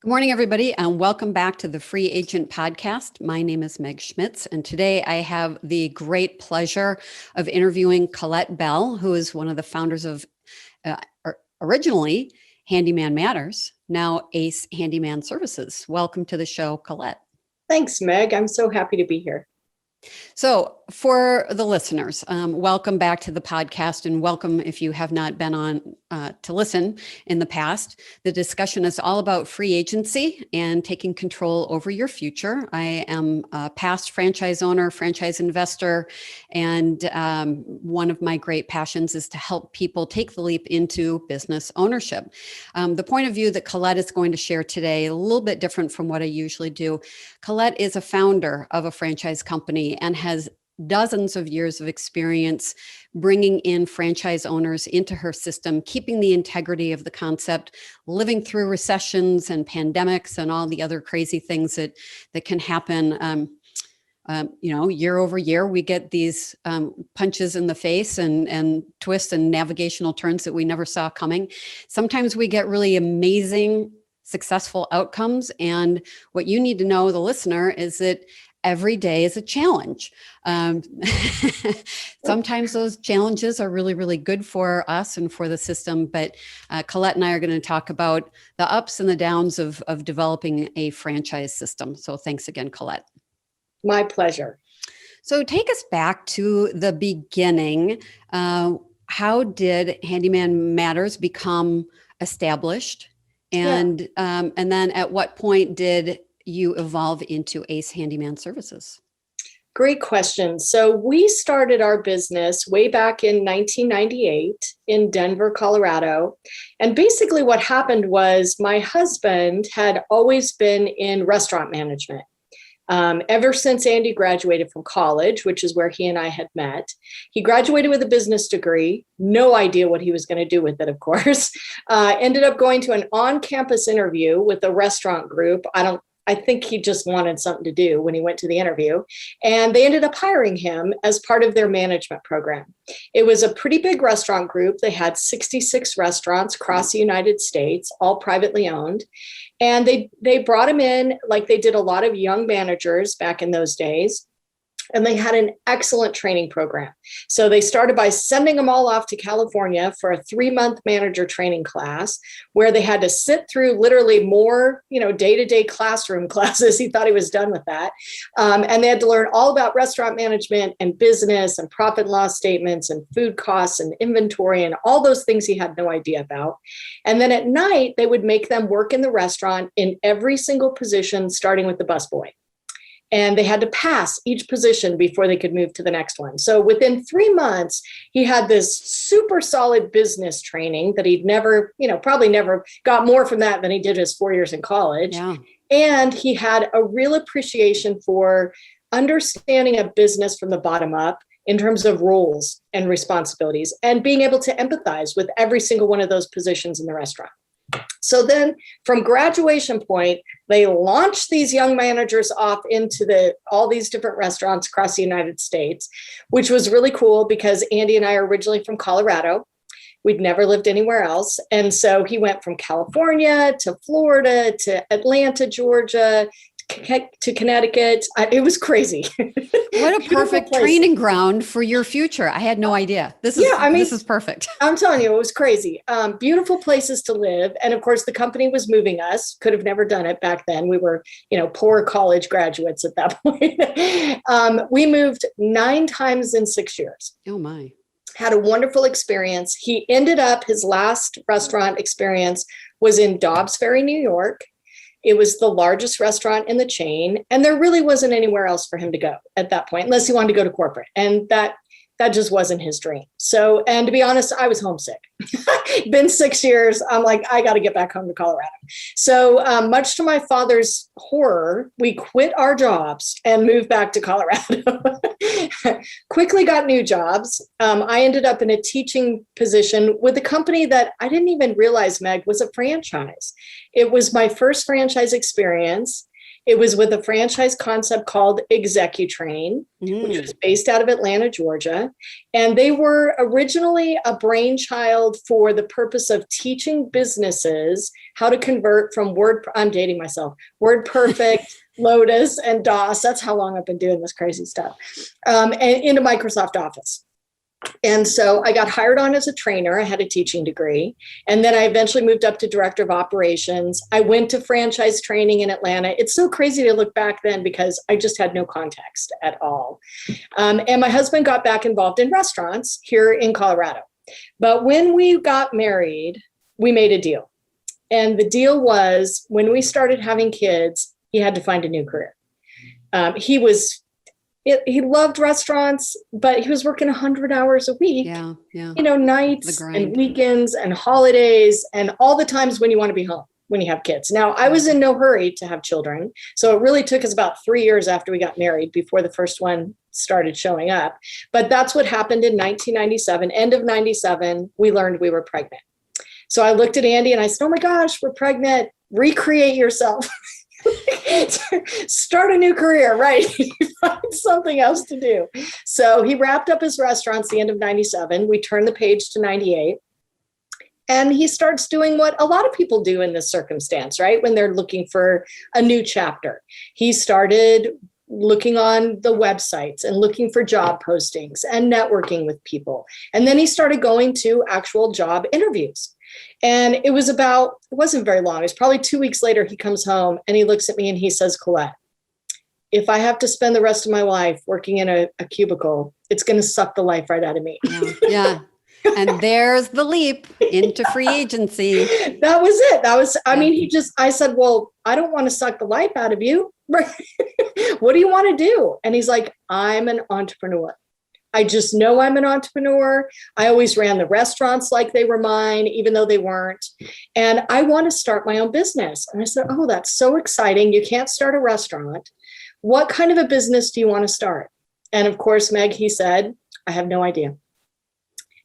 Good morning, everybody, and welcome back to the Free Agent Podcast. My name is Meg Schmitz, and today I have the great pleasure of interviewing Colette Bell, who is one of the founders of originally Handyman Matters, now Ace Handyman Services. Welcome to the show, Colette. Thanks, Meg. I'm so happy to be here. So for the listeners, welcome back to the podcast, and welcome if you have not been on to listen in the past. The discussion is all about free agency and taking control over your future. I am a past franchise owner, franchise investor, and one of my great passions is to help people take the leap into business ownership. The point of view that Colette is going to share today, a little bit different from what I usually do. Colette is a founder of a franchise company and has dozens of years of experience bringing in franchise owners into her system, keeping the integrity of the concept, living through recessions and pandemics and all the other crazy things that can happen. Year over year, we get these punches in the face and twists and navigational turns that we never saw coming. Sometimes we get really amazing, successful outcomes. And what you need to know, the listener, is that every day is a challenge. Sometimes those challenges are really, really good for us and for the system. But Colette and I are going to talk about the ups and the downs of developing a franchise system. So thanks again, Colette. My pleasure. So take us back to the beginning. How did Handyman Matters become established? And then at what point did you evolve into Ace Handyman Services? Great question. So we started our business way back in 1998 in Denver, Colorado. And basically what happened was my husband had always been in restaurant management. Ever since Andy graduated from college, which is where he and I had met. He graduated with a business degree, no idea what he was going to do with it, of course. Ended up going to an on-campus interview with a restaurant group. I think he just wanted something to do when he went to the interview, and they ended up hiring him as part of their management program. It was a pretty big restaurant group. They had 66 restaurants across the United States, all privately owned. And they brought him in like they did a lot of young managers back in those days. And they had an excellent training program. So they started by sending them all off to California for a 3-month manager training class where they had to sit through literally more, day-to-day classroom classes. He thought he was done with that. And they had to learn all about restaurant management and business and profit and loss statements and food costs and inventory and all those things he had no idea about. And then at night, they would make them work in the restaurant in every single position, starting with the busboy. And they had to pass each position before they could move to the next one. So within 3 months, he had this super solid business training that he'd never, probably never got more from that than he did his 4 years in college. Yeah. And he had a real appreciation for understanding a business from the bottom up in terms of roles and responsibilities and being able to empathize with every single one of those positions in the restaurant. So then from graduation point, they launched these young managers off into all these different restaurants across the United States, which was really cool because Andy and I are originally from Colorado. We'd never lived anywhere else. And so he went from California to Florida to Atlanta, Georgia, to Connecticut. It was crazy. What a perfect training ground for your future. I had no idea. This is perfect. I'm telling you, it was crazy. Beautiful places to live. And of course, the company was moving us. Could have never done it back then. We were, poor college graduates at that point. We moved 9 times in 6 years. Oh my. Had a wonderful experience. He ended up, his last restaurant experience was in Dobbs Ferry, New York. It was the largest restaurant in the chain, and there really wasn't anywhere else for him to go at that point, unless he wanted to go to corporate. And that just wasn't his dream. So, and to be honest, I was homesick. Been 6 years. I'm like, I got to get back home to Colorado. So much to my father's horror, we quit our jobs and moved back to Colorado. Quickly got new jobs. I ended up in a teaching position with a company that I didn't even realize, Meg, was a franchise. It was my first franchise experience. It was with a franchise concept called ExecuTrain, which was based out of Atlanta, Georgia. And they were originally a brainchild for the purpose of teaching businesses how to convert from I'm dating myself, WordPerfect, Lotus, and DOS. That's how long I've been doing this crazy stuff, and into Microsoft Office. And so I got hired on as a trainer. I had a teaching degree. And then I eventually moved up to director of operations. I went to franchise training in Atlanta. It's so crazy to look back then because I just had no context at all. And my husband got back involved in restaurants here in Colorado. But when we got married, we made a deal. And the deal was when we started having kids, he had to find a new career. He loved restaurants, but he was working 100 hours a week, nights and weekends and holidays and all the times when you want to be home, when you have kids. Now, I was in no hurry to have children. So it really took us about 3 years after we got married before the first one started showing up. But that's what happened in 1997, end of 97, we learned we were pregnant. So I looked at Andy and I said, oh my gosh, we're pregnant. Recreate yourself. Start a new career, right? Find something else to do. So he wrapped up his restaurants the end of 97. We turned the page to 98. And he starts doing what a lot of people do in this circumstance, right? When they're looking for a new chapter. He started looking on the websites and looking for job postings and networking with people. And then he started going to actual job interviews. And it wasn't very long. It was probably 2 weeks later, he comes home and he looks at me and he says, Colette, if I have to spend the rest of my life working in a cubicle, it's going to suck the life right out of me. Yeah. And there's the leap into free agency. That was it. I said, well, I don't want to suck the life out of you. What do you want to do? And he's like, I'm an entrepreneur. I just know I'm an entrepreneur. I always ran the restaurants like they were mine, even though they weren't. And I want to start my own business. And I said, oh, that's so exciting. You can't start a restaurant. What kind of a business do you want to start? And of course, Meg, he said, I have no idea.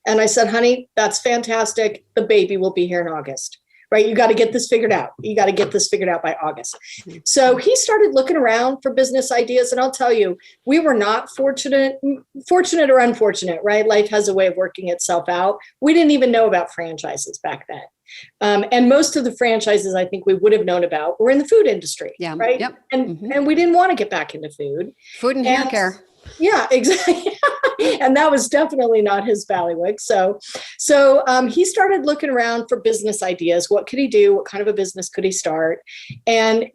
And I said, honey, that's fantastic. The baby will be here in August. Right? You got to get this figured out. You got to get this figured out by August. So he started looking around for business ideas. And I'll tell you, we were not fortunate or unfortunate, right? Life has a way of working itself out. We didn't even know about franchises back then. And most of the franchises I think we would have known about were in the food industry, right? Yep. And we didn't want to get back into food. Food and hair care. Yeah, exactly. And that was definitely not his bailiwick. So he started looking around for business ideas. What could he do? What kind of a business could he start? And,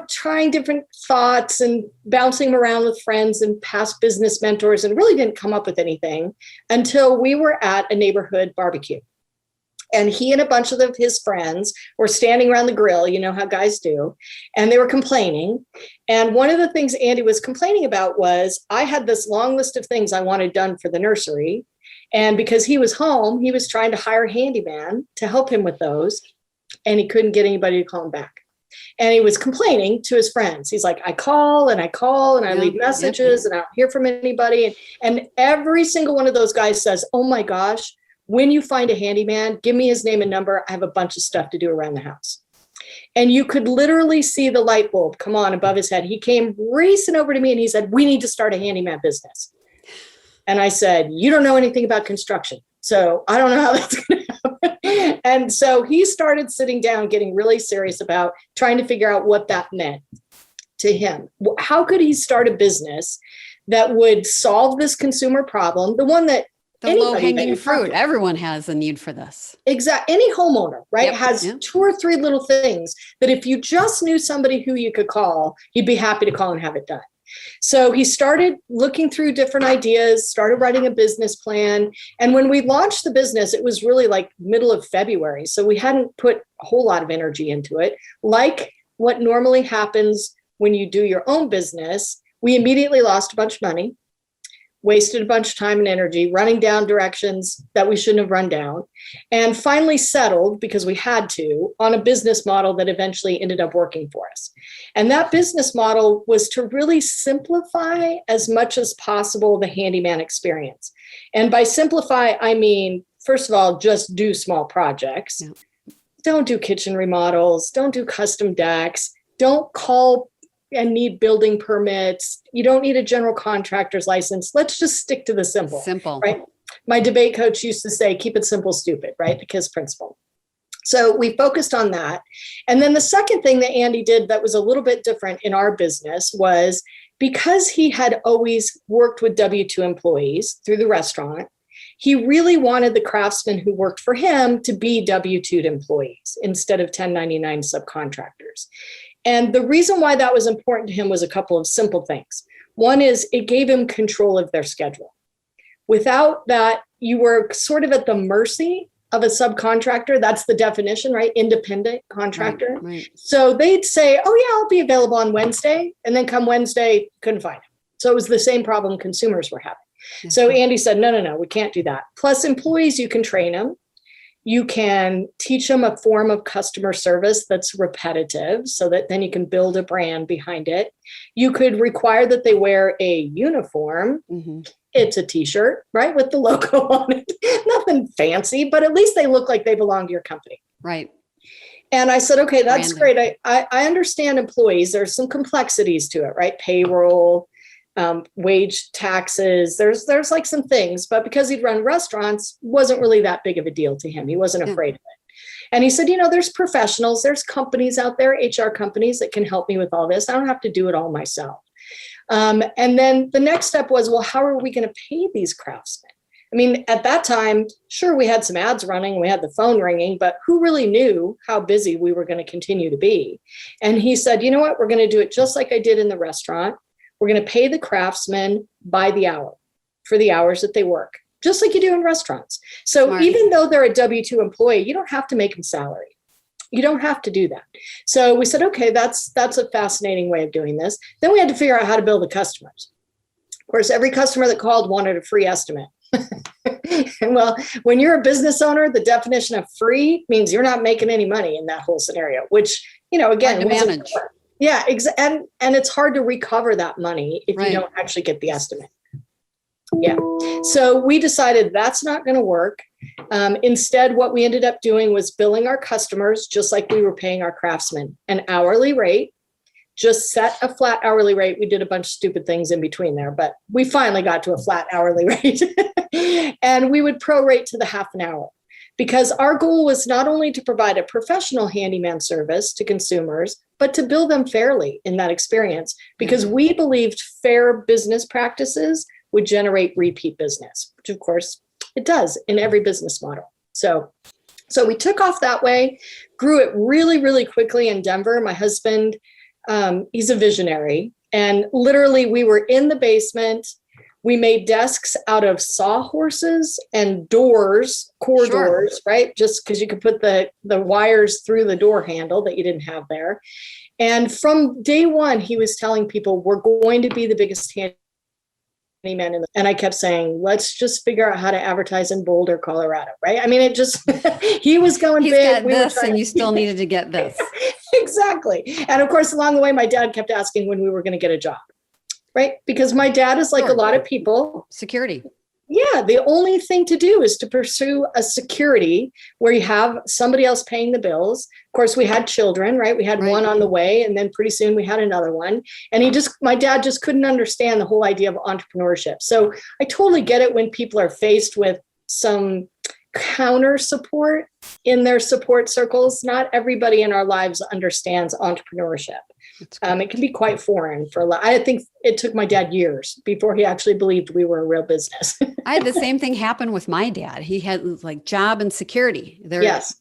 trying different thoughts and bouncing around with friends and past business mentors, and really didn't come up with anything until we were at a neighborhood barbecue. And he and a bunch of his friends were standing around the grill, you know how guys do, and they were complaining. And one of the things Andy was complaining about was I had this long list of things I wanted done for the nursery. And because he was home, he was trying to hire a handyman to help him with those. And he couldn't get anybody to call him back. And he was complaining to his friends. He's like, I call and I leave messages and I don't hear from anybody. And every single one of those guys says, oh my gosh, when you find a handyman, give me his name and number. I have a bunch of stuff to do around the house. And you could literally see the light bulb come on above his head. He came racing over to me and he said, we need to start a handyman business. And I said, you don't know anything about construction. So I don't know how that's going to happen. And so he started sitting down, getting really serious about trying to figure out what that meant to him. How could he start a business that would solve this consumer problem? The one that the low-hanging fruit. Everyone has a need for this. Exactly. Any homeowner, right, has 2 or 3 little things that if you just knew somebody who you could call, you'd be happy to call and have it done. So he started looking through different ideas, started writing a business plan. And when we launched the business, it was really like middle of February. So we hadn't put a whole lot of energy into it. Like what normally happens when you do your own business, we immediately lost a bunch of money. Wasted a bunch of time and energy running down directions that we shouldn't have run down, and finally settled, because we had to, on a business model that eventually ended up working for us. And that business model was to really simplify as much as possible the handyman experience. And by simplify, I mean, first of all, just do small projects. Don't do kitchen remodels. Don't do custom decks. Don't call and need building permits. You don't need a general contractor's license. Let's just stick to the simple. Simple. Right? My debate coach used to say, keep it simple, stupid, right? The KISS principle. So we focused on that. And then the second thing that Andy did that was a little bit different in our business was, because he had always worked with W-2 employees through the restaurant, he really wanted the craftsmen who worked for him to be W-2 employees instead of 1099 subcontractors. And the reason why that was important to him was a couple of simple things. One is it gave him control of their schedule. Without that, you were sort of at the mercy of a subcontractor. That's the definition, right? Independent contractor. Right. So they'd say, oh yeah, I'll be available on Wednesday. And then come Wednesday, couldn't find him. So it was the same problem consumers were having. Yes. So Andy said, no, we can't do that. Plus employees, you can train them. You can teach them a form of customer service that's repetitive so that then you can build a brand behind it. You could require that they wear a uniform. Mm-hmm. It's a t-shirt, right? With the logo on it. Nothing fancy, but at least they look like they belong to your company. Right. And I said, okay, that's Branding. great. I understand employees. There's some complexities to it, right? Payroll, wage, taxes. There's like some things, but because he'd run restaurants, wasn't really that big of a deal to him. He wasn't afraid of it. And he said, there's professionals, there's companies out there, HR companies that can help me with all this. I don't have to do it all myself. And then the next step was, well, how are we going to pay these craftsmen? I mean, at that time, sure, we had some ads running, we had the phone ringing, but who really knew how busy we were going to continue to be? And he said, you know what, we're going to do it just like I did in the restaurant. We're going to pay the craftsmen by the hour for the hours that they work, just like you do in restaurants. So Smart. Even though they're a W-2 employee, you don't have to make them salary. You don't have to do that. So we said, okay, that's a fascinating way of doing this. Then we had to figure out how to bill the customers. Of course, every customer that called wanted a free estimate. And well, when you're a business owner, the definition of free means you're not making any money in that whole scenario, which, again, hard to manage. Yeah, and it's hard to recover that money if you don't actually get the estimate. Yeah. So we decided that's not going to work. Instead, what we ended up doing was billing our customers just like we were paying our craftsmen, an hourly rate, just set a flat hourly rate. We did a bunch of stupid things in between there, but we finally got to a flat hourly rate. And we would prorate to the half an hour, because our goal was not only to provide a professional handyman service to consumers, but to bill them fairly in that experience, because we believed fair business practices would generate repeat business, which of course it does in every business model. So we took off that way, grew it really, really quickly in Denver. My husband, he's a visionary, and literally we were in the basement. We made desks out of sawhorses and doors, doors, right? Just because you could put the wires through the door handle that you didn't have there. And from day one, he was telling people, we're going to be the biggest handyman. And I kept saying, let's just figure out how to advertise in Boulder, Colorado, right? I mean, it just, he was going He's big. got this, and you still needed to get this. Exactly. And of course, along the way, my dad kept asking when we were going to get a job. Right? Because my dad is like a lot of people. Security. Yeah. The only thing to do is to pursue a security where you have somebody else paying the bills. Of course, we had children, right? We had one on the way, and then pretty soon we had another one. And my dad just couldn't understand the whole idea of entrepreneurship. So I totally get it when people are faced with some counter support in their support circles. Not everybody in our lives understands entrepreneurship. It can be quite foreign for a lot. I think it took my dad years before he actually believed we were a real business. I had the same thing happen with my dad. He had like job and security. Yes.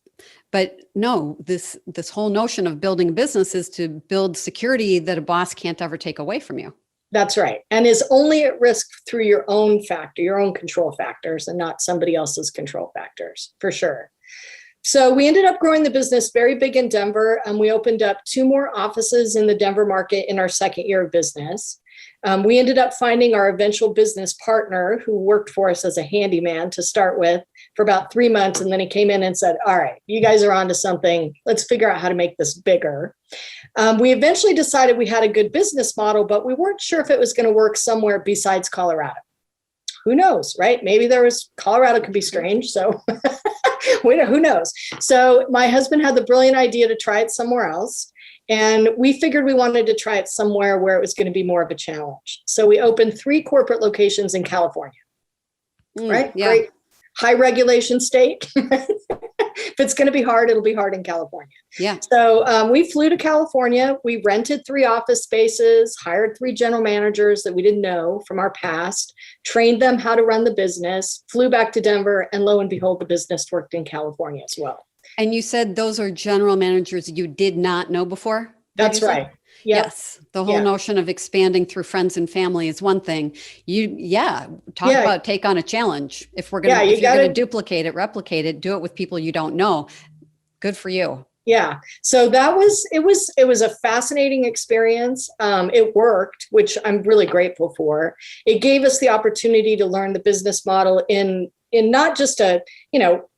But no, this whole notion of building a business is to build security that a boss can't ever take away from you. That's right. And is only at risk through your own control factors, and not somebody else's control factors, for sure. So we ended up growing the business very big in Denver, and we opened up 2 more offices in the Denver market in our second year of business. We ended up finding our eventual business partner, who worked for us as a handyman to start with for about 3 months. And then he came in and said, all right, you guys are onto something. Let's figure out how to make this bigger. We eventually decided we had a good business model, but we weren't sure if it was going to work somewhere besides Colorado. Who knows, right? Maybe Colorado could be strange. So who knows? So my husband had the brilliant idea to try it somewhere else. And we figured we wanted to try it somewhere where it was going to be more of a challenge. So we opened 3 corporate locations in California, right? Yeah. Great. High regulation state. If it's going to be hard, it'll be hard in California. Yeah. So we flew to California. We rented 3 office spaces, hired 3 general managers that we didn't know from our past, trained them how to run the business, flew back to Denver, and lo and behold, the business worked in California as well. And you said those are general managers you did not know before? That's right. Yep. Yes. The whole notion of expanding through friends and family is one thing. Talk about take on a challenge. If you're going to duplicate it, replicate it, do it with people you don't know. Good for you. Yeah. So it was a fascinating experience. It worked, which I'm really grateful for. It gave us the opportunity to learn the business model in not just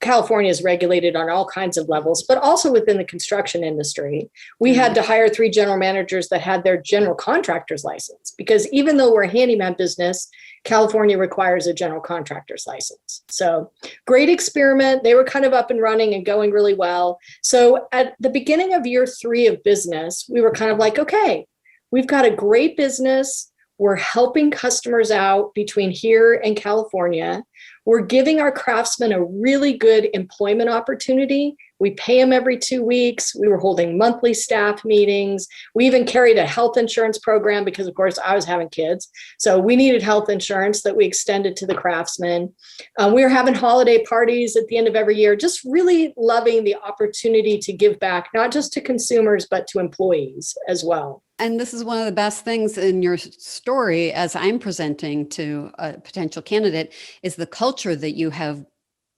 California is regulated on all kinds of levels, but also within the construction industry. We had to hire 3 general managers that had their general contractor's license, because even though we're a handyman business, California requires a general contractor's license. So great experiment. They were kind of up and running and going really well. So at the beginning of year 3 of business, we were kind of like, okay, we've got a great business. We're helping customers out between here and California. We're giving our craftsmen a really good employment opportunity. We pay them every 2 weeks. We were holding monthly staff meetings. We even carried a health insurance program because, of course, I was having kids. So we needed health insurance that we extended to the craftsmen. We were having holiday parties at the end of every year, just really loving the opportunity to give back, not just to consumers, but to employees as well. And this is one of the best things in your story, as I'm presenting to a potential candidate, is the culture that you have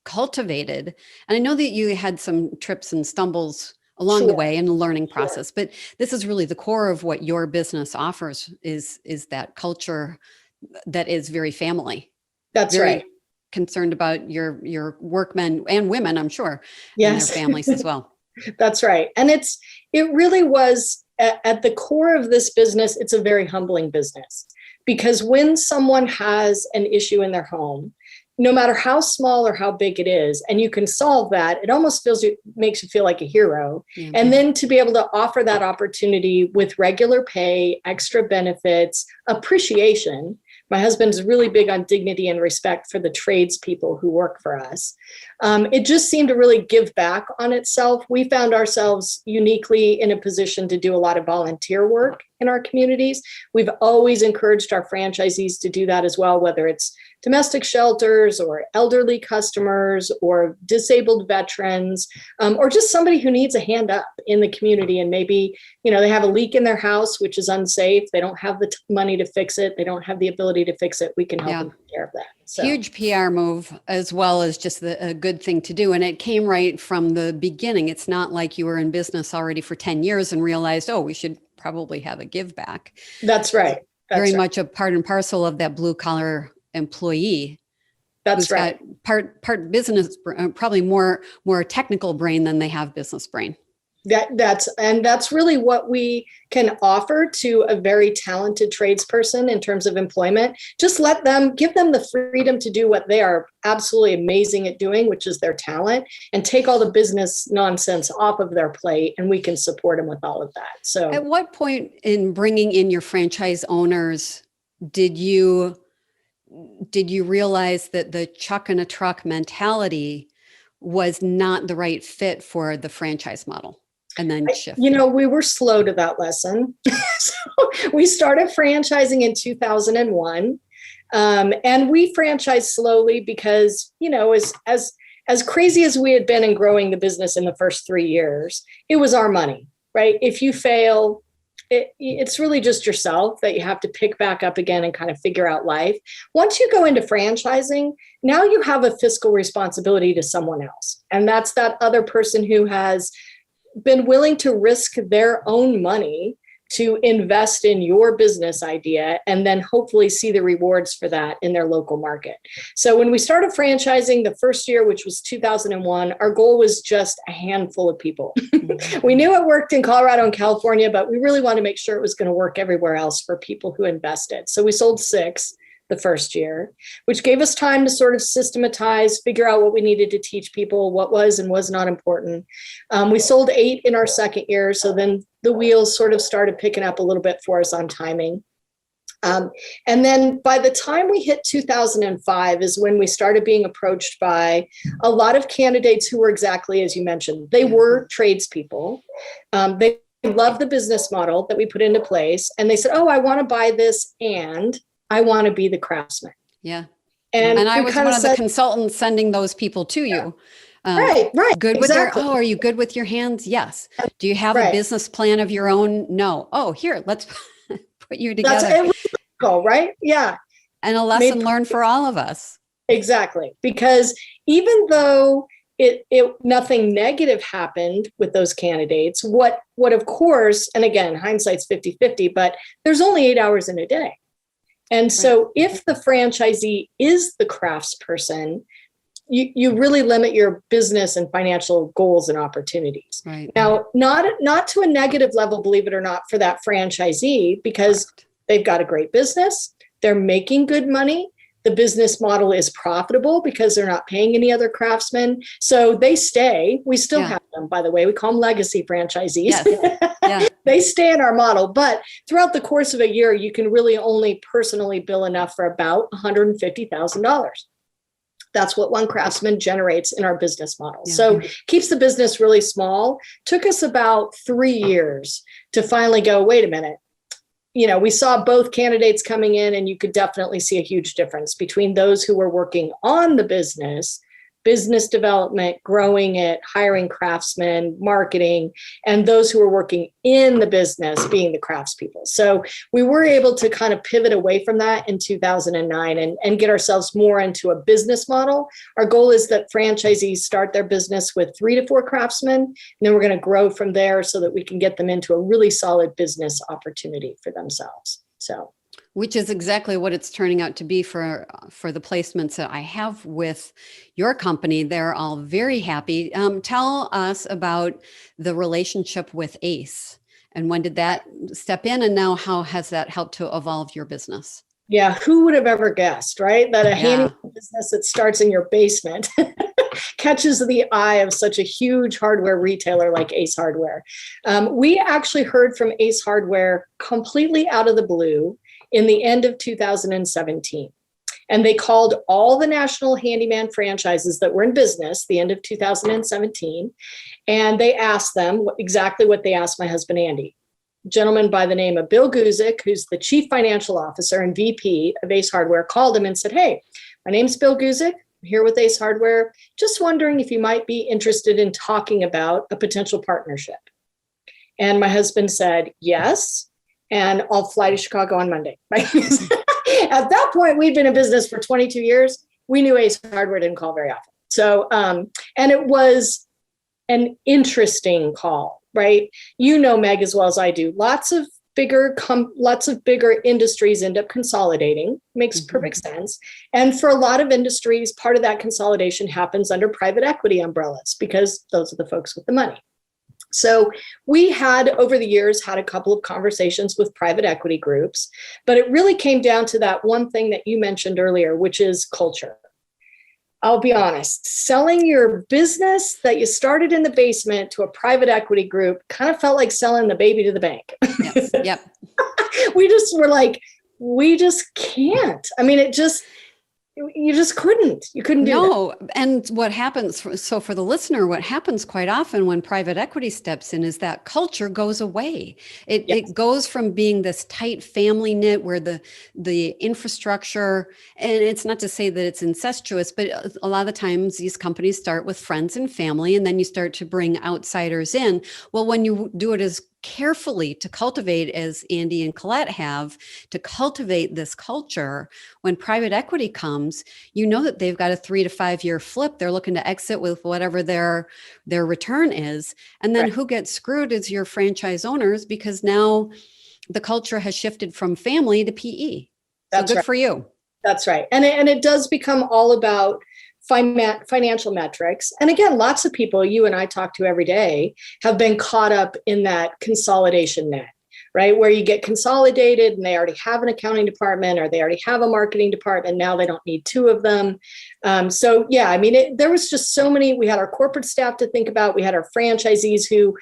cultivated. And I know that you had some trips and stumbles along the way in the learning process, but this is really the core of what your business offers is that culture that is very family. That's right. Concerned about your workmen and women, I'm sure, and their families as well. That's right. And it really was at the core of this business. It's a very humbling business, because when someone has an issue in their home, no matter how small or how big it is, and you can solve that, it almost makes you feel like a hero. Mm-hmm. And then to be able to offer that opportunity with regular pay, extra benefits, appreciation. My husband's really big on dignity and respect for the tradespeople who work for us. It just seemed to really give back on itself. We found ourselves uniquely in a position to do a lot of volunteer work in our communities. We've always encouraged our franchisees to do that as well, whether it's domestic shelters or elderly customers or disabled veterans, or just somebody who needs a hand up in the community. And maybe, they have a leak in their house, which is unsafe. They don't have the money to fix it. They don't have the ability to fix it. We can help them take care of that. So. Huge PR move, as well as just a good thing to do. And it came right from the beginning. It's not like you were in business already for 10 years and realized, we should probably have a give back. That's right. Very much a part and parcel of that blue collar employee. That's right. Got part business, probably more technical brain than they have business brain. That's really what we can offer to a very talented tradesperson in terms of employment. Just give them the freedom to do what they are absolutely amazing at doing, which is their talent, and take all the business nonsense off of their plate, and we can support them with all of that. So at what point in bringing in your franchise owners did you realize that the chuck in a truck mentality was not the right fit for the franchise model? And then shift. We were slow to that lesson. So we started franchising in 2001. And we franchised slowly because, as crazy as we had been in growing the business in the first 3 years, it was our money, right? If you fail, it's really just yourself that you have to pick back up again and kind of figure out life. Once you go into franchising, now you have a fiscal responsibility to someone else. And that's that other person who has been willing to risk their own money to invest in your business idea and then hopefully see the rewards for that in their local market. So when we started franchising the first year, which was 2001, our goal was just a handful of people. We knew it worked in Colorado and California, but we really wanted to make sure it was going to work everywhere else for people who invested. So we sold 6 the first year, which gave us time to sort of systematize, figure out what we needed to teach people, what was and was not important. We sold 8 in our second year. So then the wheels sort of started picking up a little bit for us on timing. And then by the time we hit 2005 is when we started being approached by a lot of candidates who were exactly as you mentioned. They were tradespeople. They loved the business model that we put into place. And they said, oh, I want to buy this and I want to be the craftsman. Yeah. And I was one of the consultants sending those people to you. Right. Good exactly. with are you good with your hands? Yes. Do you have a business plan of your own? No. Oh, here, let's put you together. That's cool, right? Yeah. And a lesson learned for all of us. Exactly. Because even though it nothing negative happened with those candidates, what of course, and again, hindsight's 50-50, but there's only 8 hours in a day. And so if the franchisee is the craftsperson, you really limit your business and financial goals and opportunities. Right. Now, not to a negative level, believe it or not, for that franchisee, because they've got a great business. They're making good money. The business model is profitable because they're not paying any other craftsmen. So they stay. We still have them, by the way. We call them legacy franchisees. Yes. Yeah. They stay in our model. But throughout the course of a year, you can really only personally bill enough for about $150,000. That's what one craftsman generates in our business model. Yeah. So keeps the business really small. Took us about 3 years to finally go, wait a minute. You know, we saw both candidates coming in and you could definitely see a huge difference between those who were working on the business development, growing it, hiring craftsmen, marketing, and those who were working in the business being the craftspeople. So we were able to kind of pivot away from that in 2009 and get ourselves more into a business model. Our goal is that franchisees start their business with 3 to 4 craftsmen, and then we're going to grow from there so that we can get them into a really solid business opportunity for themselves. So. Which is exactly what it's turning out to be for the placements that I have with your company. They're all very happy. Tell us about the relationship with ACE and when did that step in, and now how has that helped to evolve your business? Yeah, who would have ever guessed, right? That a handyman business that starts in your basement catches the eye of such a huge hardware retailer like Ace Hardware. We actually heard from Ace Hardware completely out of the blue in the end of 2017. And they called all the national handyman franchises that were in business the end of 2017. And they asked them exactly what they asked my husband, Andy. A gentleman by the name of Bill Guzik, who's the chief financial officer and VP of Ace Hardware, called him and said, hey, my name's Bill Guzik. I'm here with Ace Hardware. Just wondering if you might be interested in talking about a potential partnership. And my husband said, yes. And I'll fly to Chicago on Monday. Right? At that point, we'd been in business for 22 years. We knew Ace Hardware didn't call very often. So, and it was an interesting call, right? You know, Meg, as well as I do, lots of bigger industries end up consolidating. Makes perfect sense. And for a lot of industries, part of that consolidation happens under private equity umbrellas because those are the folks with the money. So we had, over the years, had a couple of conversations with private equity groups, but it really came down to that one thing that you mentioned earlier, which is culture. I'll be honest, selling your business that you started in the basement to a private equity group kind of felt like selling the baby to the bank. Yes. Yep. We just were like, we just can't. I mean, you just couldn't. You couldn't do that. And what happens, so for the listener, what happens quite often when private equity steps in is that culture goes away. It goes from being this tight family knit where the infrastructure, and it's not to say that it's incestuous, but a lot of the times these companies start with friends and family, and then you start to bring outsiders in. Well, when you do it as carefully to cultivate, as Andy and Colette have, to cultivate this culture, when private equity comes, you know that they've got a 3 to 5 year flip. They're looking to exit with whatever their return is. And then who gets screwed is your franchise owners, because now the culture has shifted from family to PE. So good for you. That's right. And it does become all about financial metrics. And again, lots of people you and I talk to every day have been caught up in that consolidation net, right? Where you get consolidated and they already have an accounting department or they already have a marketing department. Now they don't need 2 of them. So yeah, I mean, there was just so many. We had our corporate staff to think about. We had our franchisees who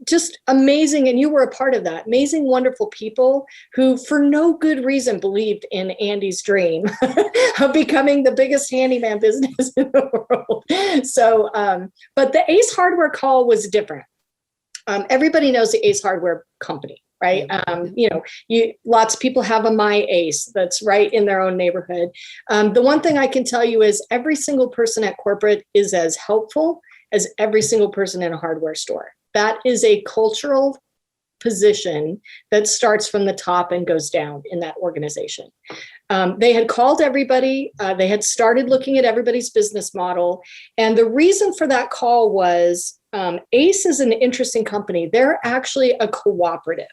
just amazing. And you were a part of that. Amazing, wonderful people who, for no good reason, believed in Andy's dream of becoming the biggest handyman business in the world. So, but the Ace Hardware call was different. Everybody knows the Ace Hardware company, right? Lots of people have a My Ace that's right in their own neighborhood. The one thing I can tell you is every single person at corporate is as helpful as every single person in a hardware store. That is a cultural position that starts from the top and goes down in that organization. They had called everybody. They had started looking at everybody's business model. And the reason for that call was Ace is an interesting company. They're actually a cooperative.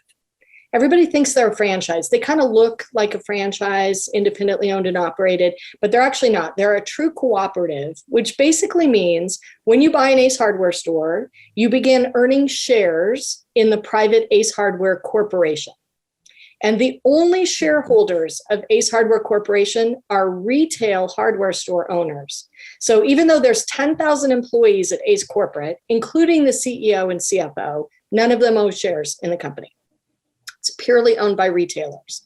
Everybody thinks they're a franchise. They kind of look like a franchise, independently owned and operated, but they're actually not. They're a true cooperative, which basically means when you buy an Ace Hardware store, you begin earning shares in the private Ace Hardware Corporation. And the only shareholders of Ace Hardware Corporation are retail hardware store owners. So even though there's 10,000 employees at Ace Corporate, including the CEO and CFO, none of them own shares in the company. It's purely owned by retailers,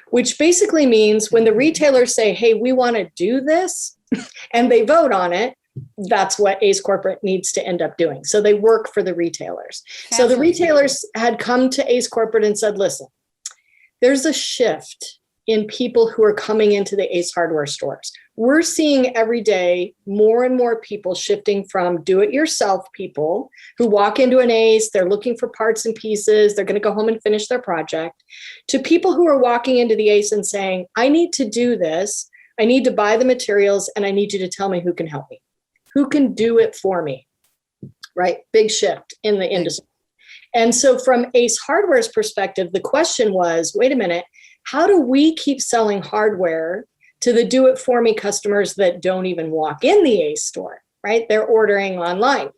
which basically means when the retailers say, hey, we want to do this, and they vote on it, that's what Ace Corporate needs to end up doing. So they work for the retailers. So the retailers had come to Ace Corporate and said, listen, there's a shift in people who are coming into the Ace Hardware stores. We're seeing every day more and more people shifting from do-it-yourself people who walk into an Ace, they're looking for parts and pieces, they're going to go home and finish their project, to people who are walking into the Ace and saying, I need to do this, I need to buy the materials, and I need you to tell me who can help me. Who can do it for me, right? Big shift in the industry. And so from Ace Hardware's perspective, the question was, wait a minute, how do we keep selling hardware to the do-it-for-me customers that don't even walk in the Ace store, right? They're ordering online,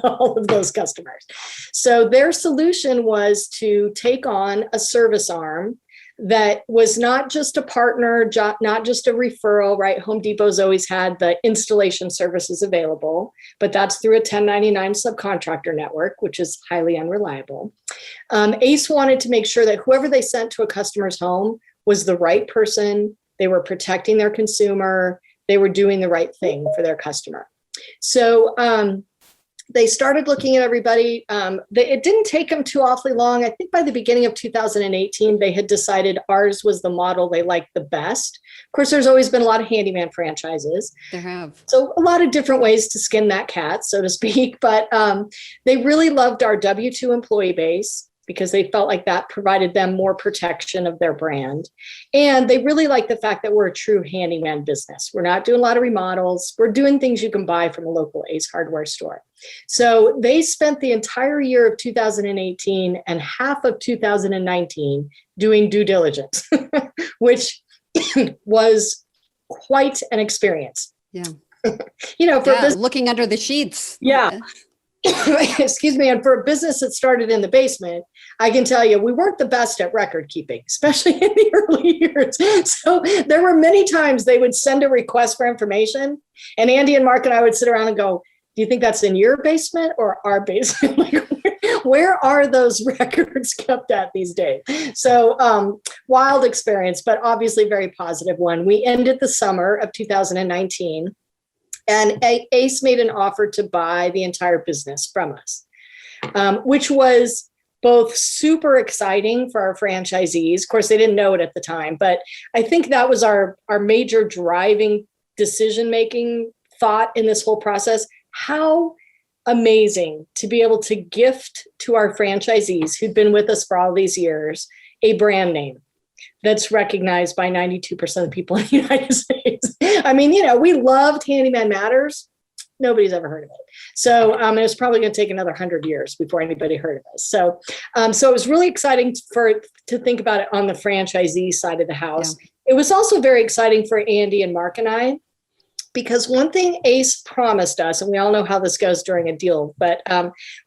all of those customers. So their solution was to take on a service arm that was not just a partner, not just a referral, right? Home Depot's always had the installation services available, but that's through a 1099 subcontractor network, which is highly unreliable. Ace wanted to make sure that whoever they sent to a customer's home was the right person, they were protecting their consumer, they were doing the right thing for their customer. So they started looking at everybody. It didn't take them too awfully long. I think by the beginning of 2018, they had decided ours was the model they liked the best. Of course, there's always been a lot of handyman franchises. There have. So a lot of different ways to skin that cat, so to speak. But they really loved our W-2 employee base because they felt like that provided them more protection of their brand. And they really like the fact that we're a true handyman business. We're not doing a lot of remodels. We're doing things you can buy from a local Ace Hardware store. So they spent the entire year of 2018 and half of 2019 doing due diligence, which was quite an experience. Yeah. Looking under the sheets. Yeah. Excuse me. And for a business that started in the basement, I can tell you, we weren't the best at record keeping, especially in the early years. So there were many times they would send a request for information, and Andy and Mark and I would sit around and go, do you think that's in your basement or our basement? Like, where are those records kept at these days? So wild experience, but obviously very positive one. We ended the summer of 2019. And Ace made an offer to buy the entire business from us, which was both super exciting for our franchisees. Of course, they didn't know it at the time, but I think that was our major driving decision-making thought in this whole process. How amazing to be able to gift to our franchisees who'd been with us for all these years a brand name that's recognized by 92% of the people in the United States. I mean, we loved Handyman Matters. Nobody's ever heard of it. So it was probably going to take another 100 years before anybody heard of us. So it was really exciting to think about it on the franchisee side of the house. Yeah. It was also very exciting for Andy and Mark and I, because one thing Ace promised us, and we all know how this goes during a deal, but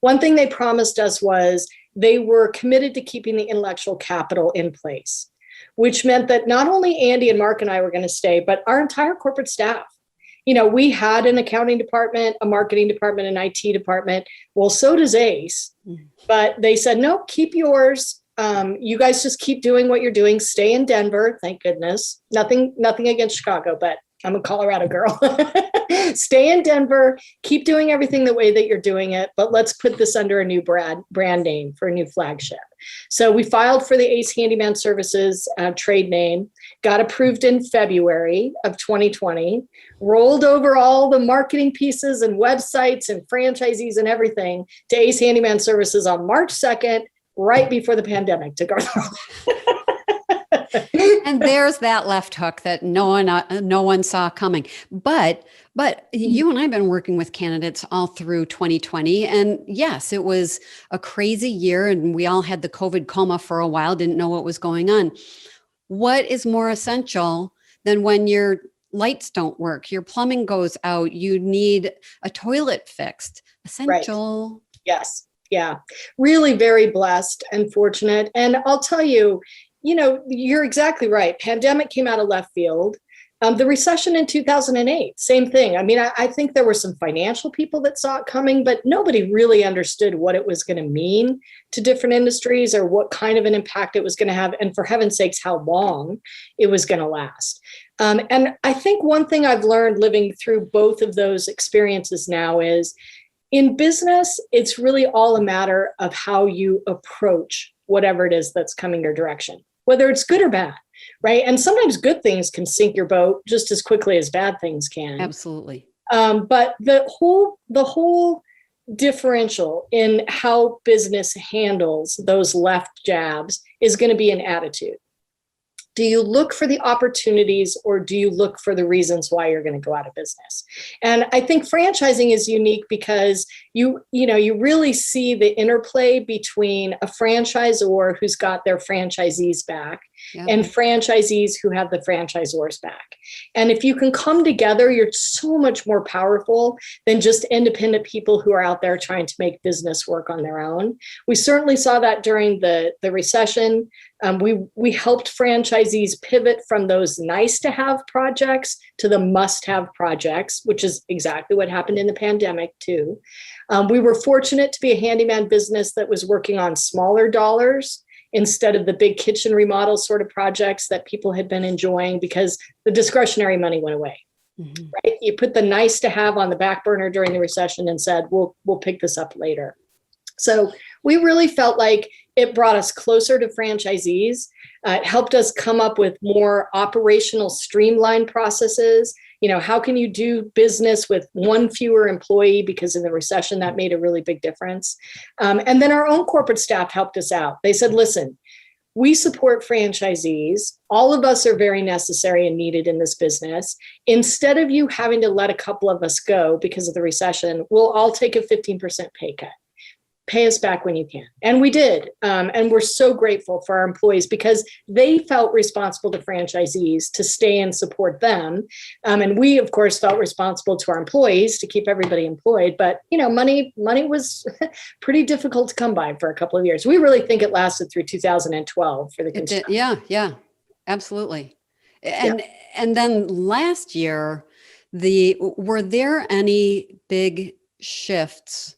one thing they promised us was they were committed to keeping the intellectual capital in place, which meant that not only Andy and Mark and I were going to stay, but our entire corporate staff. We had an accounting department, a marketing department, an IT department. Well, so does Ace. But they said, no, keep yours. You guys just keep doing what you're doing. Stay in Denver. Thank goodness. Nothing against Chicago, but I'm a Colorado girl. Stay in Denver. Keep doing everything the way that you're doing it. But let's put this under a new brand name for a new flagship. So we filed for the Ace Handyman Services trade name, got approved in February of 2020, rolled over all the marketing pieces and websites and franchisees and everything to Ace Handyman Services on March 2nd, right before the pandemic took our And there's that left hook that no one saw coming. But you and I have been working with candidates all through 2020. And yes, it was a crazy year and we all had the COVID coma for a while, didn't know what was going on. What is more essential than when your lights don't work, your plumbing goes out, you need a toilet fixed? Essential. Right. Yes. Yeah. Really very blessed and fortunate. And I'll tell you, you're exactly right. Pandemic came out of left field. The recession in 2008, same thing. I mean, I think there were some financial people that saw it coming, but nobody really understood what it was going to mean to different industries or what kind of an impact it was going to have. And for heaven's sakes, how long it was going to last. And I think one thing I've learned living through both of those experiences now is in business, it's really all a matter of how you approach whatever it is that's coming your direction, whether it's good or bad, right? And sometimes good things can sink your boat just as quickly as bad things can. Absolutely. But the whole differential in how business handles those left jabs is going to be an attitude. Do you look for the opportunities or do you look for the reasons why you're going to go out of business? And I think franchising is unique because you really see the interplay between a franchisor who's got their franchisees back and franchisees who have the franchisors back. And if you can come together, you're so much more powerful than just independent people who are out there trying to make business work on their own. We certainly saw that during the recession. We helped franchisees pivot from those nice to have projects to the must have projects, which is exactly what happened in the pandemic too. We were fortunate to be a handyman business that was working on smaller dollars instead of the big kitchen remodel sort of projects that people had been enjoying because the discretionary money went away. Mm-hmm. Right? You put the nice to have on the back burner during the recession and said, we'll pick this up later. So we really felt like it brought us closer to franchisees. It helped us come up with more operational streamlined processes. How can you do business with one fewer employee? Because in the recession, that made a really big difference. And then our own corporate staff helped us out. They said, listen, we support franchisees. All of us are very necessary and needed in this business. Instead of you having to let a couple of us go because of the recession, we'll all take a 15% pay cut. Pay us back when you can. And we did. And we're so grateful for our employees because they felt responsible to franchisees to stay and support them. And we, of course, felt responsible to our employees to keep everybody employed. But, money was pretty difficult to come by for a couple of years. We really think it lasted through 2012 for the construction. Yeah, absolutely. And then last year, were there any big shifts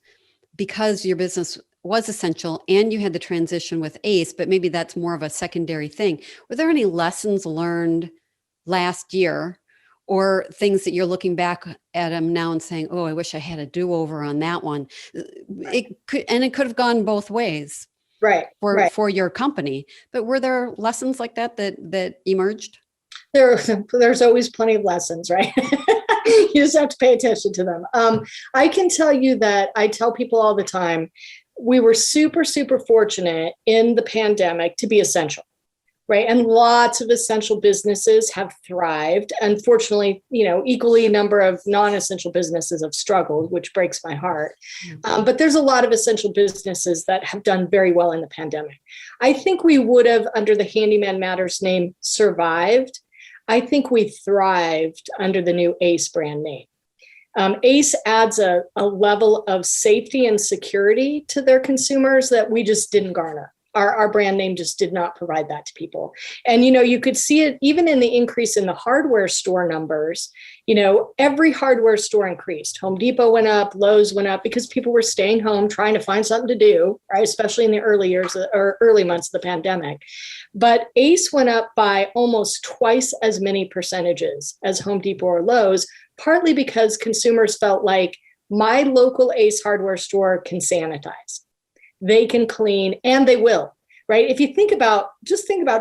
because your business was essential and you had the transition with Ace, but maybe that's more of a secondary thing? Were there any lessons learned last year or things that you're looking back at them now and saying, oh, I wish I had a do-over on that one? It could have gone both ways. Right. For your company. But were there lessons like that emerged? There's always plenty of lessons, right? You just have to pay attention to them. I can tell you that I tell people all the time, we were super, super fortunate in the pandemic to be essential, right? And lots of essential businesses have thrived. Unfortunately, equally a number of non-essential businesses have struggled, which breaks my heart. But there's a lot of essential businesses that have done very well in the pandemic. I think we would have, under the Handyman Matters name, survived. I think we thrived under the new Ace brand name. Ace adds a level of safety and security to their consumers that we just didn't garner Our brand name just did not provide that to people. And, you could see it even in the increase in the hardware store numbers. Every hardware store increased. Home Depot went up, Lowe's went up because people were staying home, trying to find something to do, right? Especially in the early years or early months of the pandemic. But Ace went up by almost twice as many percentages as Home Depot or Lowe's, partly because consumers felt like my local Ace hardware store can sanitize. They can clean, and they will, right? If you think about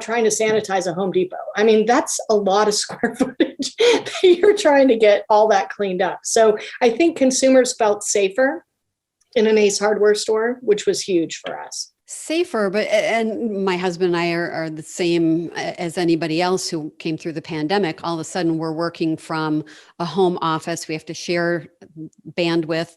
trying to sanitize a Home Depot. I mean, that's a lot of square footage that you're trying to get all that cleaned up. So I think consumers felt safer in an Ace hardware store, which was huge for us. Safer, and my husband and I are the same as anybody else who came through the pandemic. All of a sudden, we're working from a home office. We have to share bandwidth,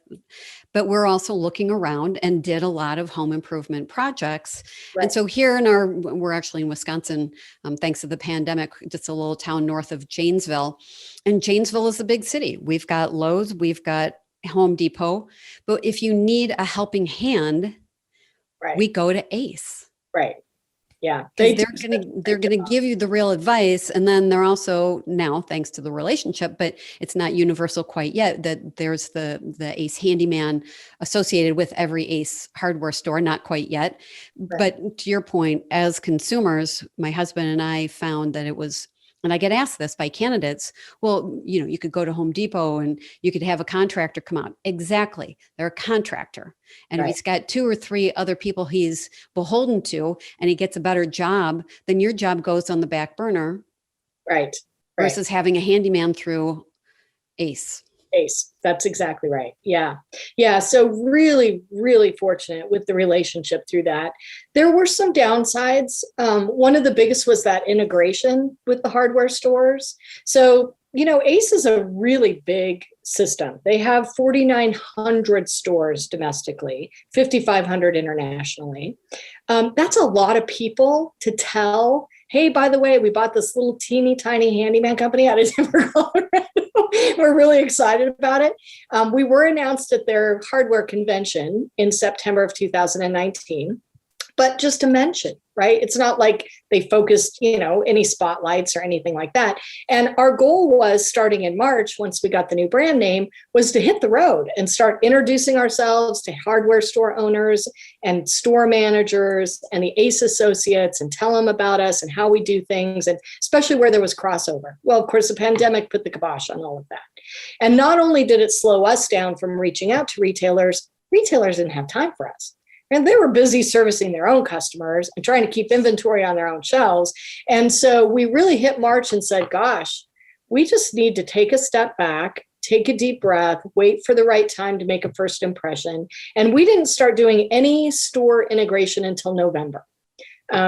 but we're also looking around and did a lot of home improvement projects. Right. And so here we're actually in Wisconsin, thanks to the pandemic, just a little town north of Janesville. And Janesville is a big city. We've got Lowe's, we've got Home Depot, but if you need a helping hand, right, we go to Ace. Right. Yeah. They're going to give you the real advice. And then they're also now, thanks to the relationship, but it's not universal quite yet, that there's the Ace Handyman associated with every Ace hardware store, not quite yet. Right. But to your point, as consumers, my husband and I found that it was, and I get asked this by candidates, well, you could go to Home Depot and you could have a contractor come out. Exactly. They're a contractor. And right. If he's got 2 or 3 other people he's beholden to, and he gets a better job, then your job goes on the back burner. Right. Versus having a handyman through Ace. That's exactly right. Yeah. Yeah. So really, really fortunate with the relationship through that. There were some downsides. One of the biggest was that integration with the hardware stores. So, Ace is a really big system. They have 4,900 stores domestically, 5,500 internationally. That's a lot of people to tell, hey, by the way, we bought this little teeny tiny handyman company out of Denver, Colorado. We're really excited about it. We were announced at their hardware convention in September of 2019. But just to mention, right? It's not like they focused, any spotlights or anything like that. And our goal was, starting in March, once we got the new brand name, was to hit the road and start introducing ourselves to hardware store owners and store managers and the Ace associates, and tell them about us and how we do things, and especially where there was crossover. Well, of course, the pandemic put the kibosh on all of that. And not only did it slow us down from reaching out to retailers didn't have time for us. And they were busy servicing their own customers and trying to keep inventory on their own shelves. And so we really hit March and said, gosh, we just need to take a step back, take a deep breath, wait for the right time to make a first impression. And we didn't start doing any store integration until November.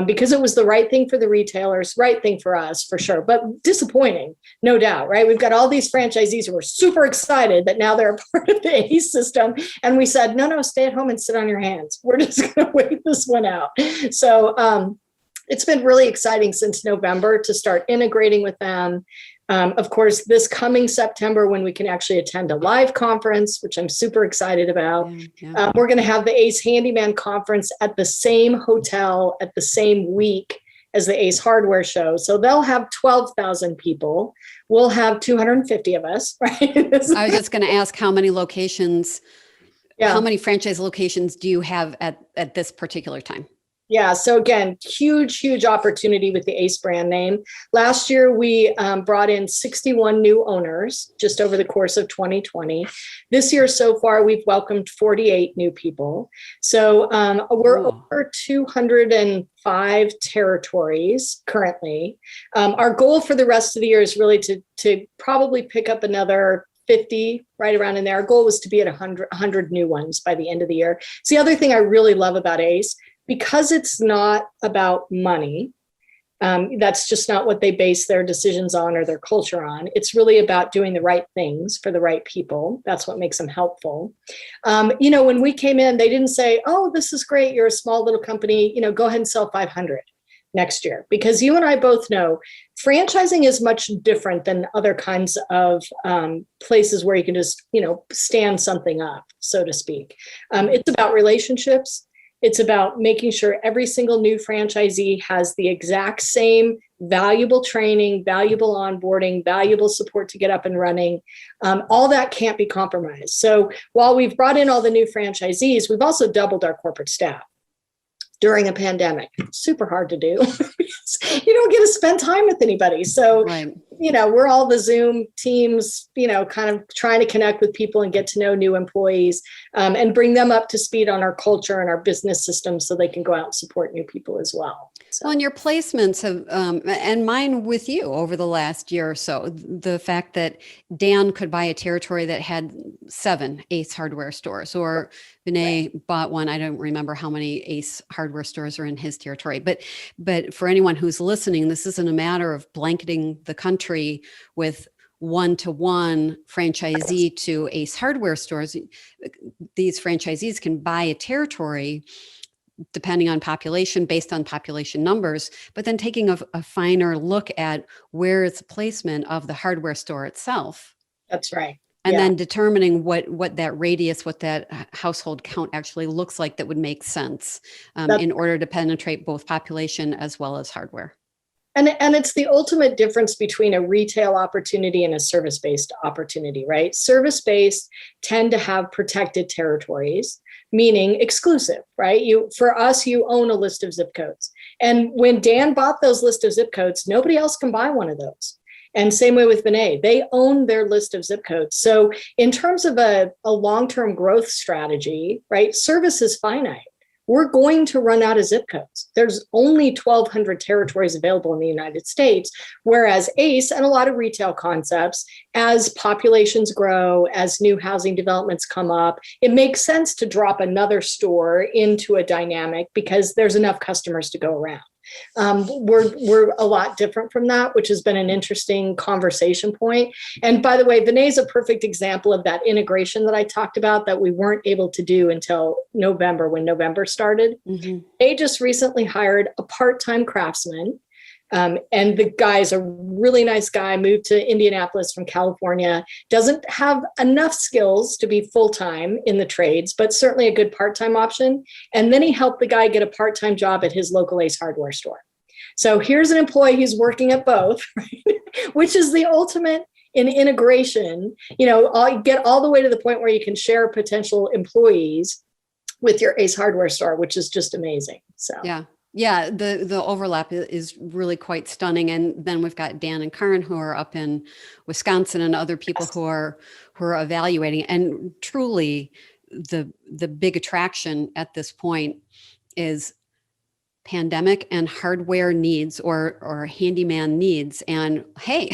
Because it was the right thing for the retailers, right thing for us, for sure, but disappointing, no doubt, right? We've got all these franchisees who are super excited that now they're a part of the Ace system. And we said, no, stay at home and sit on your hands. We're just going to wait this one out. So it's been really exciting since November to start integrating with them. Of course, this coming September, when we can actually attend a live conference, which I'm super excited about, we're going to have the Ace Handyman conference at the same hotel at the same week as the Ace Hardware Show. So they'll have 12,000 people. We'll have 250 of us, right? I was just going to ask how many locations, how many franchise locations do you have at this particular time? Yeah. So again, huge opportunity with the Ace brand name. Last year, we brought in 61 new owners just over the course of 2020. This year so far, we've welcomed 48 new people. So we're over 205 territories currently. Our goal for the rest of the year is really to probably pick up another 50, right around in there. Our goal was to be at 100 new ones by the end of the year. It's the other thing I really love about Ace. Because it's not about money, that's just not what they base their decisions on or their culture on. It's really about doing the right things for the right people. That's what makes them helpful. When we came in, they didn't say, oh, this is great. You're a small little company, go ahead and sell 500 next year. Because you and I both know franchising is much different than other kinds of places where you can just, stand something up, so to speak. It's about relationships. It's about making sure every single new franchisee has the exact same valuable training, valuable onboarding, valuable support to get up and running. All that can't be compromised. So while we've brought in all the new franchisees, we've also doubled our corporate staff during a pandemic. Super hard to do. You don't get to spend time with anybody. So, Right. We're all the Zoom teams, kind of trying to connect with people and get to know new employees, and bring them up to speed on our culture and our business systems so they can go out and support new people as well. So. Well, and your placements have, and mine with you over the last year or so, the fact that Dan could buy a territory that had 7 Ace Hardware stores, or Vinay bought one. I don't remember how many Ace Hardware stores are in his territory, but for anyone who's listening, this isn't a matter of blanketing the country with one-to-one franchisee to Ace Hardware stores. These franchisees can buy a territory depending on population, based on population numbers, but then taking a finer look at where is the placement of the hardware store itself. That's right. And then determining what that radius, what that household count actually looks like that would make sense in order to penetrate both population as well as hardware. And it's the ultimate difference between a retail opportunity and a service-based opportunity, right? Service-based tend to have protected territories, meaning exclusive, right? For us, you own a list of zip codes. And when Dan bought those list of zip codes, nobody else can buy one of those. And same way with Vinay, they own their list of zip codes. So in terms of a long-term growth strategy, right, service is finite. We're going to run out of zip codes. There's only 1,200 territories available in the United States, whereas ACE and a lot of retail concepts, as populations grow, as new housing developments come up, it makes sense to drop another store into a dynamic because there's enough customers to go around. We're a lot different from that, which has been an interesting conversation point. And by the way, Vinay's a perfect example of that integration that I talked about that we weren't able to do until November, when November started. Mm-hmm. They just recently hired a part-time craftsman. And the guy's a really nice guy, moved to Indianapolis from California, doesn't have enough skills to be full-time in the trades, but certainly a good part-time option. And then he helped the guy get a part-time job at his local Ace Hardware store. So here's an employee who's working at both, right? Which is the ultimate in integration. Get all the way to the point where you can share potential employees with your Ace Hardware store, which is just amazing. So Yeah, the overlap is really quite stunning. And then we've got Dan and Karen who are up in Wisconsin, and other people who are evaluating. And truly the big attraction at this point is pandemic and hardware needs or handyman needs. And hey,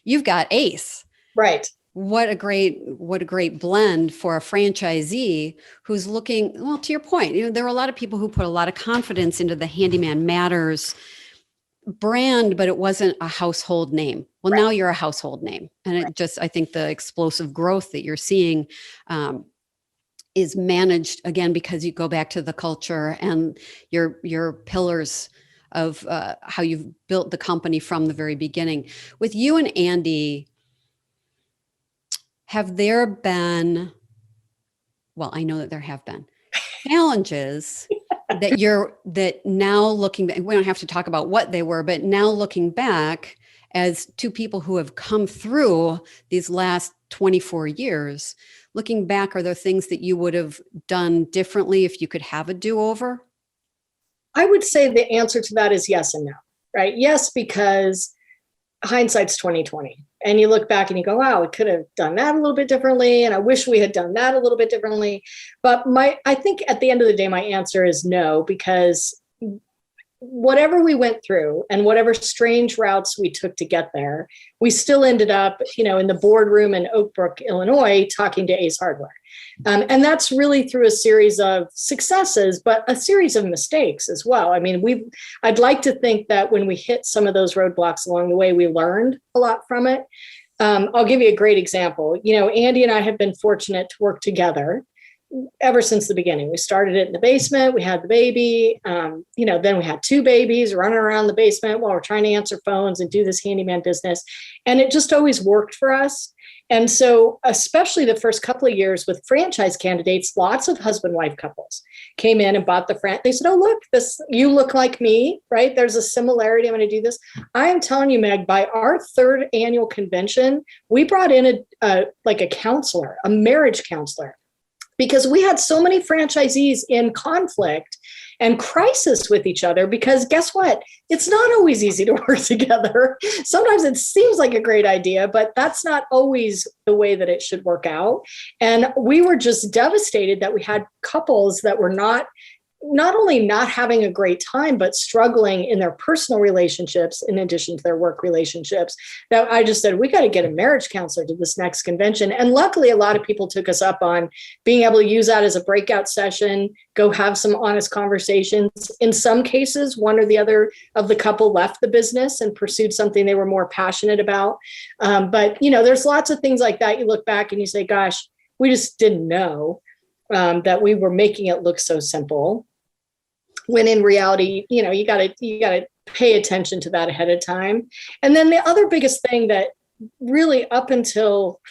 you've got ACE. Right. What a great blend for a franchisee who's looking, well, to your point, there were a lot of people who put a lot of confidence into the Handyman Matters brand, but it wasn't a household name. Well, Now you're a household name. And I think the explosive growth that you're seeing is managed, again, because you go back to the culture and your pillars of how you've built the company from the very beginning. With you and Andy, have there been, well, I know that there have been challenges that now looking back, we don't have to talk about what they were, but now looking back as two people who have come through these last 24 years, looking back, are there things that you would have done differently if you could have a do-over? I would say the answer to that is yes and no, right? Yes, because hindsight's 2020. And you look back and you go, wow, we could have done that a little bit differently. And I wish we had done that a little bit differently. But I think at the end of the day, my answer is no, because whatever we went through and whatever strange routes we took to get there, we still ended up, in the boardroom in Oak Brook, Illinois, talking to Ace Hardware. And that's really through a series of successes, but a series of mistakes as well. I mean, I'd like to think that when we hit some of those roadblocks along the way, we learned a lot from it. I'll give you a great example. Andy and I have been fortunate to work together ever since the beginning. We started it in the basement. We had the baby. Then we had two babies running around the basement while we're trying to answer phones and do this handyman business. And it just always worked for us. And so, especially the first couple of years with franchise candidates, lots of husband-wife couples came in and bought the franchise. They said, "Oh, look, you look like me, right? There's a similarity. I'm going to do this." I am telling you, Meg, by our third annual convention, we brought in a counselor, a marriage counselor, because we had so many franchisees in conflict and crisis with each other, because guess what? It's not always easy to work together. Sometimes it seems like a great idea, but that's not always the way that it should work out. And we were just devastated that we had couples that were not only not having a great time, but struggling in their personal relationships in addition to their work relationships. That I just said, we got to get a marriage counselor to this next convention. And luckily, a lot of people took us up on being able to use that as a breakout session, go have some honest conversations. In some cases, one or the other of the couple left the business and pursued something they were more passionate about. But there's lots of things like that. You look back and you say, gosh, we just didn't know that we were making it look so simple. When in reality, you got to pay attention to that ahead of time. And then the other biggest thing that really up until,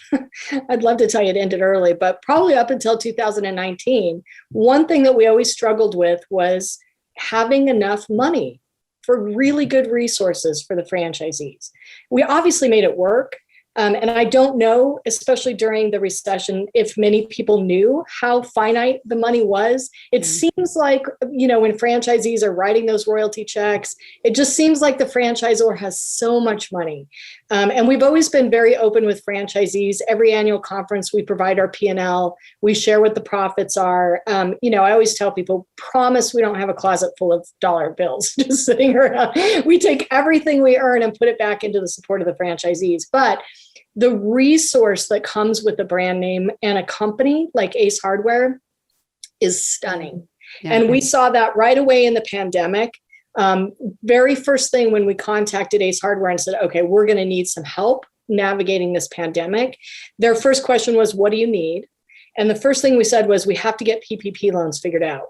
I'd love to tell you it ended early, but probably up until 2019, one thing that we always struggled with was having enough money for really good resources for the franchisees. We obviously made it work. And I don't know, especially during the recession, if many people knew how finite the money was. It seems like, when franchisees are writing those royalty checks, it just seems like the franchisor has so much money. And we've always been very open with franchisees. Every annual conference, we provide our P&L. We share what the profits are. I always tell people, promise we don't have a closet full of dollar bills just sitting around. We take everything we earn and put it back into the support of the franchisees. But the resource that comes with a brand name and a company like Ace Hardware is stunning. Yeah. And we saw that right away in the pandemic. Very first thing when we contacted Ace Hardware and said, okay, we're going to need some help navigating this pandemic. Their first question was, what do you need? And the first thing we said was, we have to get PPP loans figured out.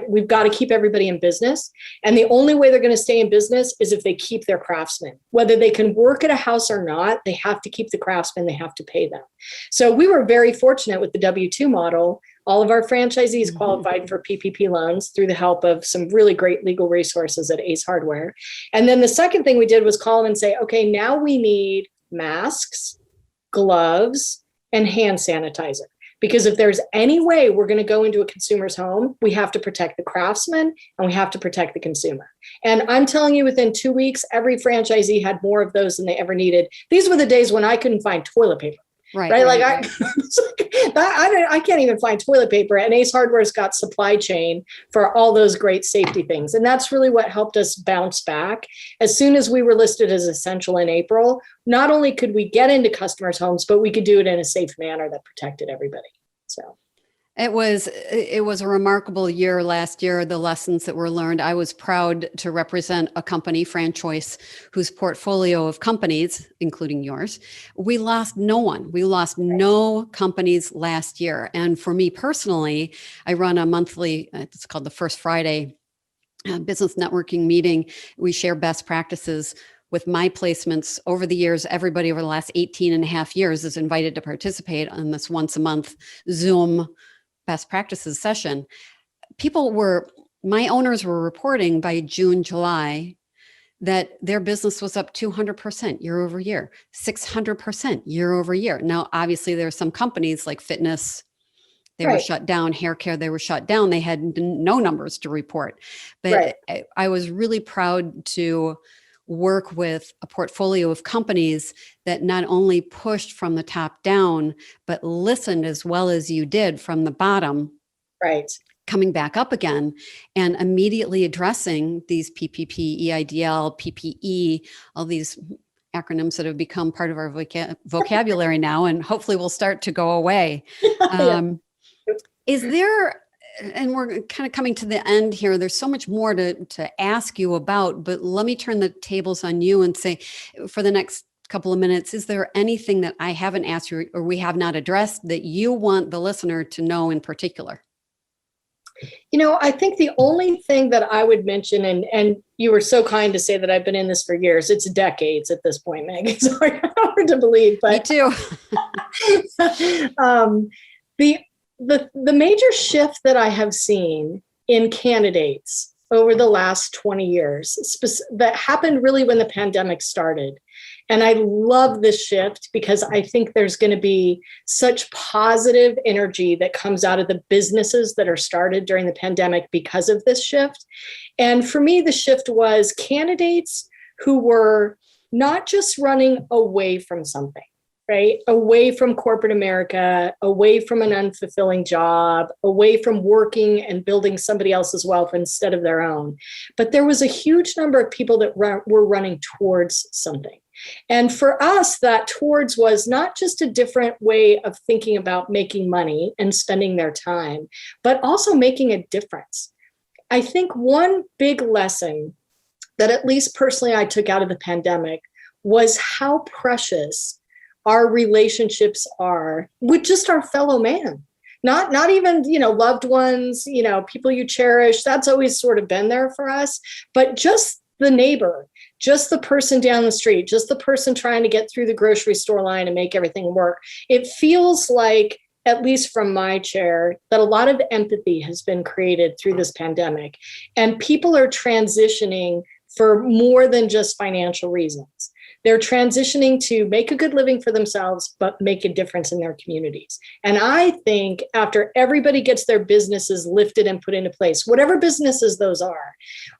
We've got to keep everybody in business. And the only way they're going to stay in business is if they keep their craftsmen. Whether they can work at a house or not, they have to keep the craftsmen, they have to pay them. So we were very fortunate with the W-2 model. All of our franchisees qualified for PPP loans through the help of some really great legal resources at Ace Hardware. And then the second thing we did was call them and say, okay, now we need masks, gloves, and hand sanitizer. Because if there's any way we're going to go into a consumer's home, we have to protect the craftsman and we have to protect the consumer. And I'm telling you, within 2 weeks, every franchisee had more of those than they ever needed. These were the days when I couldn't find toilet paper. Right. I can't even find toilet paper. And Ace Hardware's got supply chain for all those great safety things. And that's really what helped us bounce back. As soon as we were listed as essential in April, not only could we get into customers' homes, but we could do it in a safe manner that protected everybody. So it was a remarkable year last year, the lessons that were learned. I was proud to represent a company, FranChoice, whose portfolio of companies, including yours, we lost no one. We lost no companies last year. And for me personally, I run a monthly, it's called the First Friday business networking meeting. We share best practices. With my placements over the years, everybody over the last 18 and a half years is invited to participate on this once a month Zoom best practices session. My owners were reporting by June, July, that their business was up 200% year over year, 600% year over year. Now, obviously there are some companies like fitness, they were shut down, hair care, they were shut down. They had no numbers to report. But I was really proud to work with a portfolio of companies that not only pushed from the top down, but listened as well as you did from the bottom, coming back up again and immediately addressing these PPP, EIDL, PPE, all these acronyms that have become part of our vocabulary now, and hopefully will start to go away. Is there, and we're kind of coming to the end here, there's so much more to ask you about, but let me turn the tables on you and say, for the next couple of minutes, is there anything that I haven't asked you or we have not addressed that you want the listener to know in particular? I think the only thing that I would mention, and you were so kind to say that I've been in this for years. It's decades at this point, Meg. It's hard to believe, but Me too. The major shift that I have seen in candidates over the last 20 years that happened really when the pandemic started. And I love this shift because I think there's going to be such positive energy that comes out of the businesses that are started during the pandemic because of this shift. And for me, the shift was candidates who were not just running away from something, right? Away from corporate America, away from an unfulfilling job, away from working and building somebody else's wealth instead of their own. But there was a huge number of people that were running towards something. And for us, that towards was not just a different way of thinking about making money and spending their time, but also making a difference. I think one big lesson that at least personally I took out of the pandemic was how precious our relationships are with just our fellow man. Not even, loved ones, people you cherish. That's always sort of been there for us, but just the neighbor, just the person down the street, just the person trying to get through the grocery store line and make everything work. It feels like, at least from my chair, that a lot of empathy has been created through this pandemic, and people are transitioning for more than just financial reasons. They're transitioning to make a good living for themselves, but make a difference in their communities. And I think after everybody gets their businesses lifted and put into place, whatever businesses those are,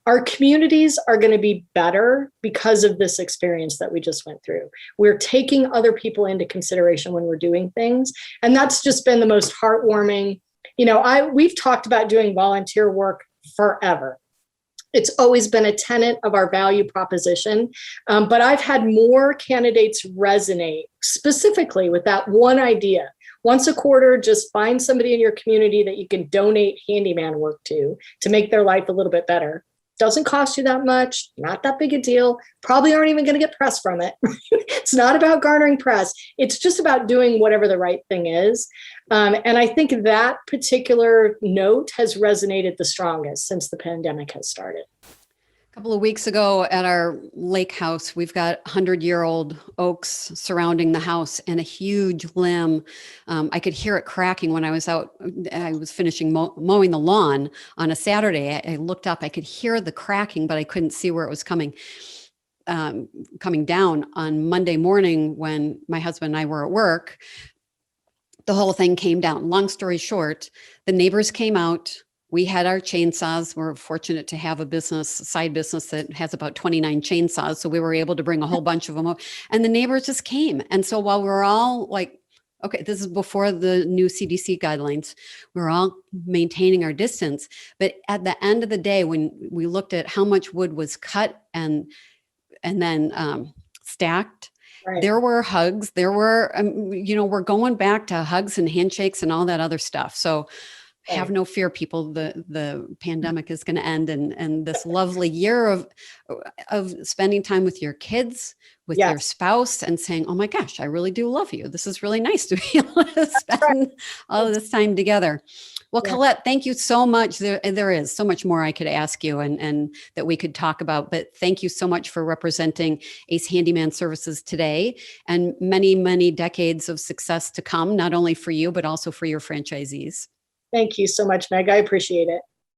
our communities are going to be better because of this experience that we just went through. We're taking other people into consideration when we're doing things. And that's just been the most heartwarming. We've talked about doing volunteer work forever. It's always been a tenet of our value proposition, but I've had more candidates resonate specifically with that one idea. Once a quarter, just find somebody in your community that you can donate handyman work to make their life a little bit better. Doesn't cost you that much, not that big a deal, probably aren't even going to get press from it. It's not about garnering press. It's just about doing whatever the right thing is. And I think that particular note has resonated the strongest since the pandemic has started. A couple of weeks ago at our lake house, we've got 100-year-old oaks surrounding the house and a huge limb. I could hear it cracking when I was out. I was finishing mowing the lawn on a Saturday. I looked up, I could hear the cracking, but I couldn't see where it was coming down. On Monday morning when my husband and I were at work, the whole thing came down. Long story short, the neighbors came out. We had our chainsaws. We're fortunate to have a side business that has about 29 chainsaws. So we were able to bring a whole bunch of them up, and the neighbors just came. And so while we're all like, okay, this is before the new CDC guidelines, we're all maintaining our distance. But at the end of the day, when we looked at how much wood was cut and then stacked, right, there were hugs. There were, we're going back to hugs and handshakes and all that other stuff. So have no fear, people. The pandemic is going to end, and this lovely year of spending time with your kids, with your spouse, and saying, "Oh my gosh, I really do love you. This is really nice to be able to spend all of this time together." Well, Colette, thank you so much. There is so much more I could ask you and that we could talk about, but thank you so much for representing Ace Handyman Services today, and many, many decades of success to come, not only for you, but also for your franchisees. Thank you so much, Meg. I appreciate it.